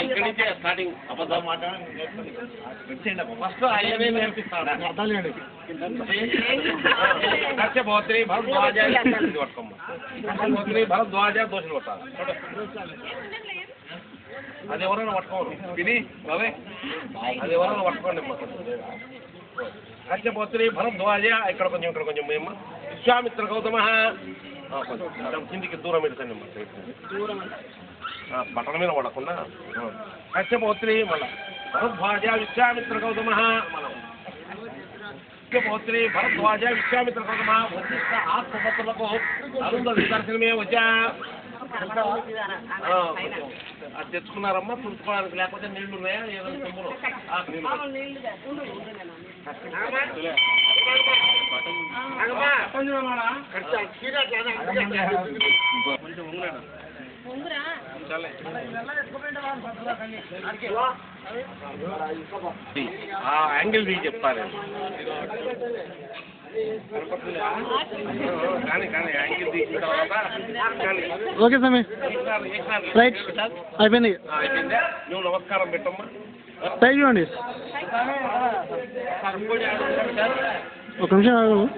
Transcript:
ఇక్కడి నుంచే స్టార్టింగ్ అబద్ధం మాట్లాడాలి ఫస్ట్ అయ్యనే నేర్పిస్తాడు కశ్యపోత్రి భరద్వాజ పట్టుకోమ్మ కశ్యపోత్రి భరద్వాజ దోషులు కొట్టాలి అది ఎవరైనా పట్టుకోరు విని బాబే అది ఎవరైనా పట్టుకోండి కశ్యపోత్రి భరద్వాజ ఇక్కడ కొంచెం మేము విశ్వామిత్ర గౌతమ కిందికి దూరం పెడతాను బట్టల మీద పడకుండా కశ్యపోత్రి మళ్ళా భరద్వాజ విశ్వామిత్ర గౌతమ కశ్యపోత్రి భరద్వాజ విశ్వామిత్ర గౌతమ వశిష్ఠ ఆత్మపత్రులకు అరుంధతి దర్శనమే వచ్చా అది తెచ్చుకున్నారమ్మా తుడుచుకోవడానికి లేకపోతే నీళ్లు ఉన్నాయా ఏదైనా చెంబులు యాంగిల్ దిగి చెప్తాను కానీ యాంగిల్ దిగి ఓకే స్వామి రైట్ అయిపోయింది నువ్వు నమస్కారం పెట్టమ్మా థ్యాంక్ యూ అండి ఒక నిమిషం ఆగు నువ్వు